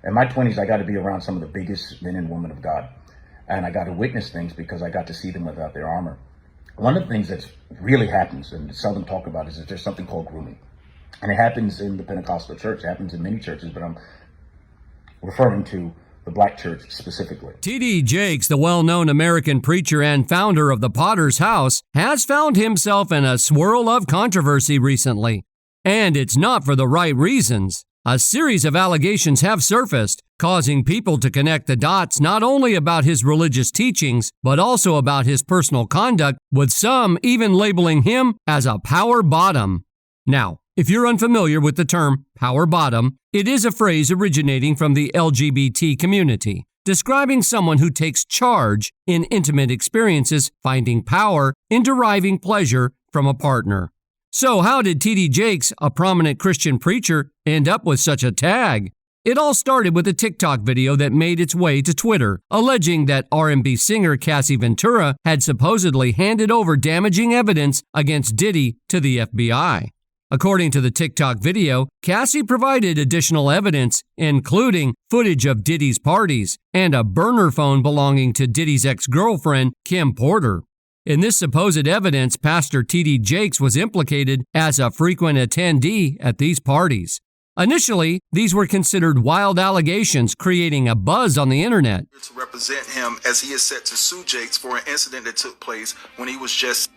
In my 20s, I got to be around some of the biggest men and women of God. And I got to witness things because I got to see them without their armor. One of the things that really happens, and seldom talk about, is that there's something called grooming. And it happens in the Pentecostal church. It happens in many churches, but I'm referring to the black church specifically. T.D. Jakes, the well-known American preacher and founder of the Potter's House, has found himself in a swirl of controversy recently. And it's not for the right reasons. A series of allegations have surfaced, causing people to connect the dots not only about his religious teachings, but also about his personal conduct, with some even labeling him as a power bottom. Now, if you're unfamiliar with the term power bottom, it is a phrase originating from the LGBT community, describing someone who takes charge in intimate experiences, finding power in deriving pleasure from a partner. So how did T.D. Jakes, a prominent Christian preacher, end up with such a tag? It all started with a TikTok video that made its way to Twitter, alleging that R&B singer Cassie Ventura had supposedly handed over damaging evidence against Diddy to the FBI. According to the TikTok video, Cassie provided additional evidence, including footage of Diddy's parties and a burner phone belonging to Diddy's ex-girlfriend, Kim Porter. In this supposed evidence, Pastor T.D. Jakes was implicated as a frequent attendee at these parties. Initially, these were considered wild allegations, creating a buzz on the internet. To represent him, as he is set to sue Jakes for an incident that took place when he was just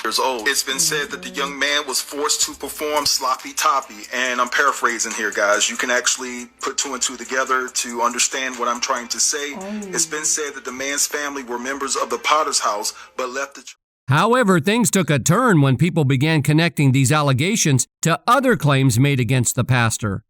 years old. It's been said that the young man was forced to perform sloppy toppy, and I'm paraphrasing here, guys. You can actually put two and two together to understand what I'm trying to say. It's been said that the man's family were members of the Potter's House, but left the However, things took a turn when people began connecting these allegations to other claims made against the pastor.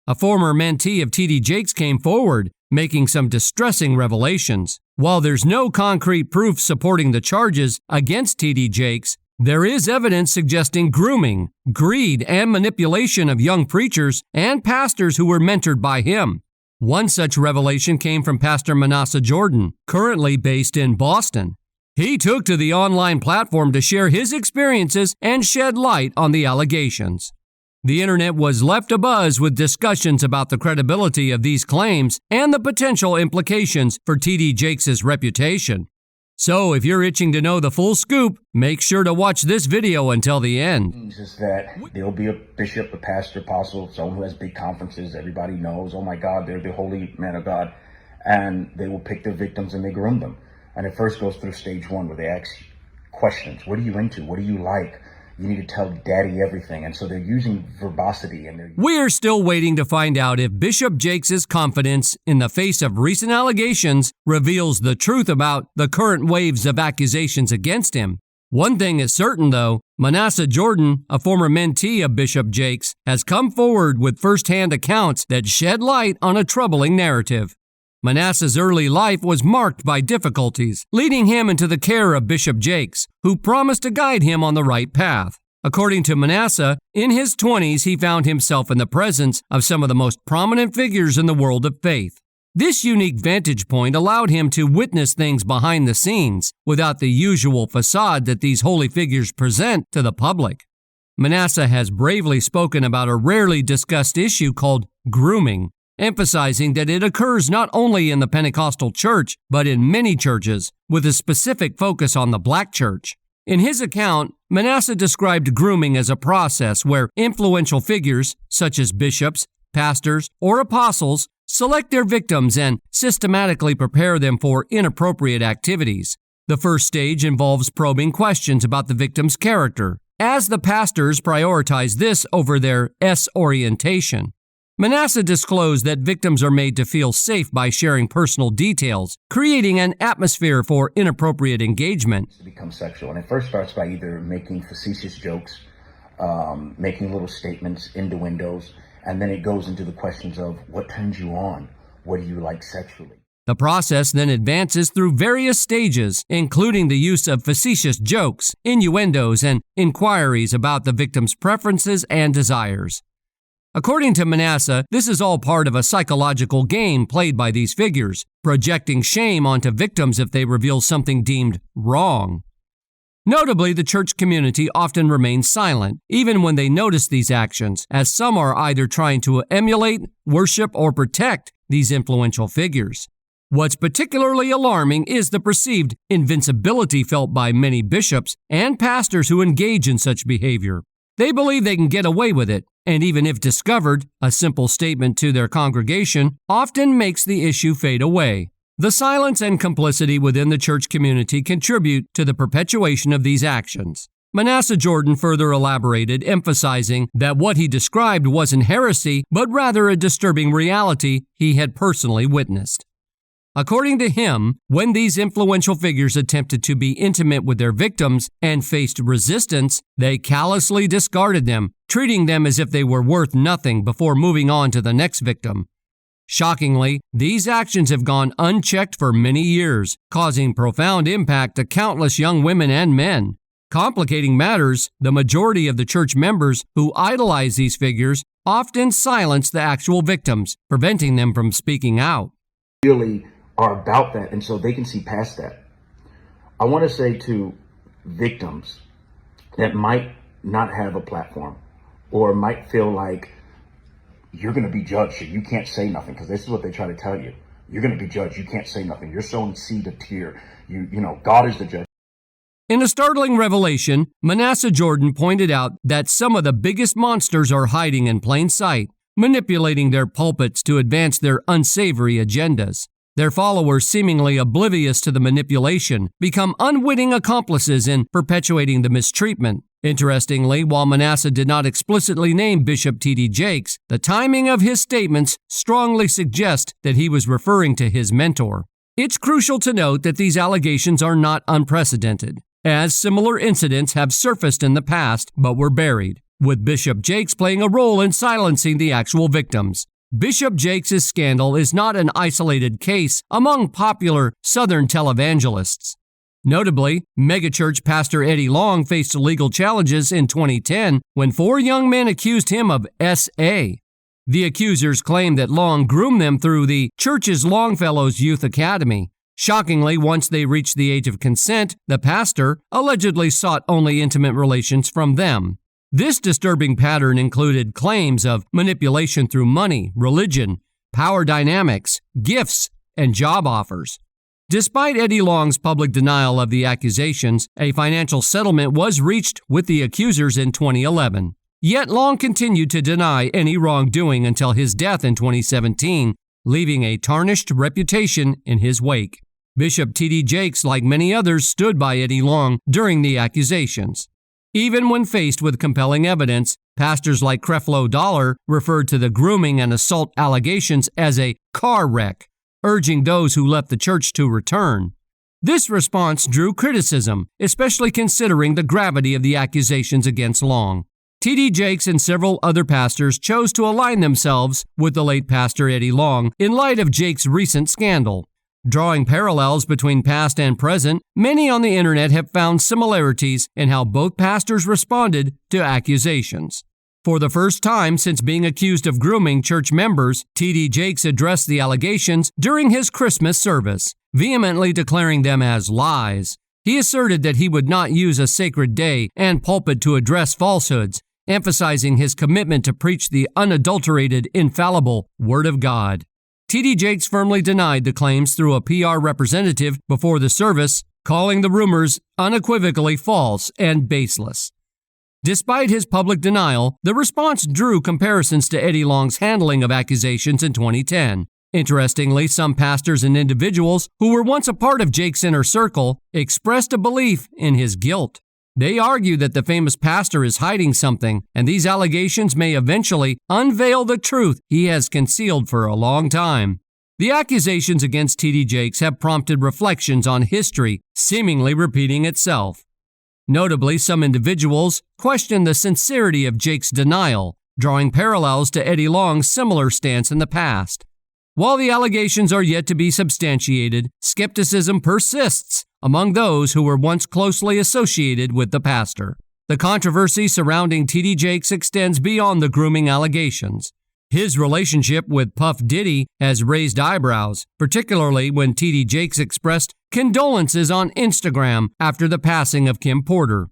A former mentee of T.D. Jakes came forward, making some distressing revelations. While there's no concrete proof supporting the charges against T.D. Jakes, there is evidence suggesting grooming, greed, and manipulation of young preachers and pastors who were mentored by him. One such revelation came from Pastor Manasseh Jordan, currently based in Boston. He took to the online platform to share his experiences and shed light on the allegations. The internet was left abuzz with discussions about the credibility of these claims and the potential implications for T.D. Jakes' reputation. So if you're itching to know the full scoop, make sure to watch this video until the end. Is that there'll be a bishop, a pastor, apostle, someone who has big conferences, everybody knows, oh my God, they're the holy man of God, and they will pick their victims and they groom them. And it first goes through stage one where they ask questions. What are you into? What do you like? You need to tell daddy everything. And so they're using verbosity. We're still waiting to find out if Bishop Jakes' confidence in the face of recent allegations reveals the truth about the current waves of accusations against him. One thing is certain, though. Manasseh Jordan, a former mentee of Bishop Jakes, has come forward with first-hand accounts that shed light on a troubling narrative. Manasseh's early life was marked by difficulties, leading him into the care of Bishop Jakes, who promised to guide him on the right path. According to Manasseh, in his 20s he found himself in the presence of some of the most prominent figures in the world of faith. This unique vantage point allowed him to witness things behind the scenes, without the usual facade that these holy figures present to the public. Manasseh has bravely spoken about a rarely discussed issue called grooming, emphasizing that it occurs not only in the Pentecostal church, but in many churches, with a specific focus on the black church. In his account, Manasseh described grooming as a process where influential figures, such as bishops, pastors, or apostles, select their victims and systematically prepare them for inappropriate activities. The first stage involves probing questions about the victim's character, as the pastors prioritize this over their S-orientation. Manasseh disclosed that victims are made to feel safe by sharing personal details, creating an atmosphere for inappropriate engagement. To become sexual, and it first starts by either making facetious jokes, making little statements, innuendos, and then it goes into the questions of what turns you on, what do you like sexually. The process then advances through various stages, including the use of facetious jokes, innuendos, and inquiries about the victim's preferences and desires. According to Manasseh, this is all part of a psychological game played by these figures, projecting shame onto victims if they reveal something deemed wrong. Notably, the church community often remains silent, even when they notice these actions, as some are either trying to emulate, worship, or protect these influential figures. What's particularly alarming is the perceived invincibility felt by many bishops and pastors who engage in such behavior. They believe they can get away with it, and even if discovered, a simple statement to their congregation often makes the issue fade away. The silence and complicity within the church community contribute to the perpetuation of these actions. Manasseh Jordan further elaborated, emphasizing that what he described wasn't heresy, but rather a disturbing reality he had personally witnessed. According to him, when these influential figures attempted to be intimate with their victims and faced resistance, they callously discarded them, treating them as if they were worth nothing before moving on to the next victim. Shockingly, these actions have gone unchecked for many years, causing profound impact to countless young women and men. Complicating matters, the majority of the church members who idolize these figures often silence the actual victims, preventing them from speaking out. Really are about that, and so they can see past that. I want to say to victims that might not have a platform or might feel like you're going to be judged, you can't say nothing, because this is what they try to tell you. You're going to be judged, you can't say nothing. You're sowing seed of tear. You know, God is the judge. In a startling revelation, Manasseh Jordan pointed out that some of the biggest monsters are hiding in plain sight, manipulating their pulpits to advance their unsavory agendas. Their followers, seemingly oblivious to the manipulation, become unwitting accomplices in perpetuating the mistreatment. Interestingly, while Manasseh did not explicitly name Bishop T.D. Jakes, the timing of his statements strongly suggest that he was referring to his mentor. It's crucial to note that these allegations are not unprecedented, as similar incidents have surfaced in the past but were buried, with Bishop Jakes playing a role in silencing the actual victims. Bishop Jakes' scandal is not an isolated case among popular Southern televangelists. Notably, megachurch pastor Eddie Long faced legal challenges in 2010 when 4 young men accused him of S.A. The accusers claimed that Long groomed them through the church's Longfellows Youth Academy. Shockingly, once they reached the age of consent, the pastor allegedly sought only intimate relations from them. This disturbing pattern included claims of manipulation through money, religion, power dynamics, gifts, and job offers. Despite Eddie Long's public denial of the accusations, a financial settlement was reached with the accusers in 2011. Yet Long continued to deny any wrongdoing until his death in 2017, leaving a tarnished reputation in his wake. Bishop T.D. Jakes, like many others, stood by Eddie Long during the accusations. Even when faced with compelling evidence, pastors like Creflo Dollar referred to the grooming and assault allegations as a car wreck, urging those who left the church to return. This response drew criticism, especially considering the gravity of the accusations against Long. T.D. Jakes and several other pastors chose to align themselves with the late pastor Eddie Long in light of Jakes' recent scandal. Drawing parallels between past and present, many on the internet have found similarities in how both pastors responded to accusations. For the first time since being accused of grooming church members, T.D. Jakes addressed the allegations during his Christmas service, vehemently declaring them as lies. He asserted that he would not use a sacred day and pulpit to address falsehoods, emphasizing his commitment to preach the unadulterated, infallible Word of God. T.D. Jakes firmly denied the claims through a PR representative before the service, calling the rumors unequivocally false and baseless. Despite his public denial, the response drew comparisons to Eddie Long's handling of accusations in 2010. Interestingly, some pastors and individuals who were once a part of Jakes' inner circle expressed a belief in his guilt. They argue that the famous pastor is hiding something, and these allegations may eventually unveil the truth he has concealed for a long time. The accusations against T.D. Jakes have prompted reflections on history seemingly repeating itself. Notably, some individuals question the sincerity of Jakes' denial, drawing parallels to Eddie Long's similar stance in the past. While the allegations are yet to be substantiated, skepticism persists among those who were once closely associated with the pastor. The controversy surrounding T.D. Jakes extends beyond the grooming allegations. His relationship with Puff Diddy has raised eyebrows, particularly when T.D. Jakes expressed condolences on Instagram after the passing of Kim Porter.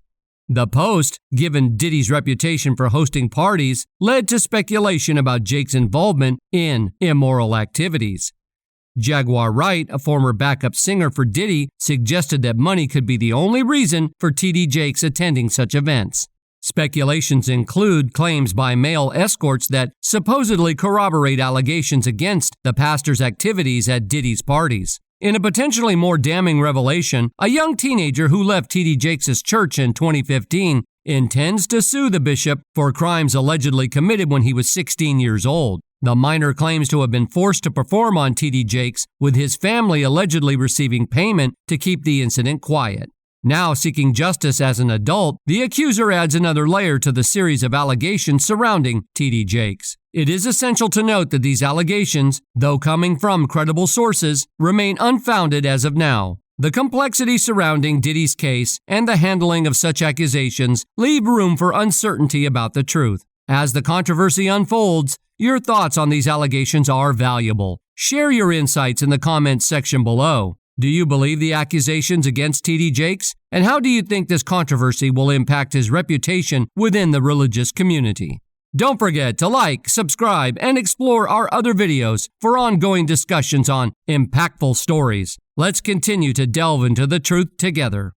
The post, given Diddy's reputation for hosting parties, led to speculation about Jake's involvement in immoral activities. Jaguar Wright, a former backup singer for Diddy, suggested that money could be the only reason for TD Jakes attending such events. Speculations include claims by male escorts that supposedly corroborate allegations against the pastor's activities at Diddy's parties. In a potentially more damning revelation, a young teenager who left TD Jakes' church in 2015 intends to sue the bishop for crimes allegedly committed when he was 16 years old. The minor claims to have been forced to perform on TD Jakes, with his family allegedly receiving payment to keep the incident quiet. Now seeking justice as an adult, the accuser adds another layer to the series of allegations surrounding TD Jakes. It is essential to note that these allegations, though coming from credible sources, remain unfounded as of now. The complexity surrounding Diddy's case and the handling of such accusations leave room for uncertainty about the truth. As the controversy unfolds, your thoughts on these allegations are valuable. Share your insights in the comments section below. Do you believe the accusations against TD Jakes? And how do you think this controversy will impact his reputation within the religious community? Don't forget to like, subscribe, and explore our other videos for ongoing discussions on impactful stories. Let's continue to delve into the truth together.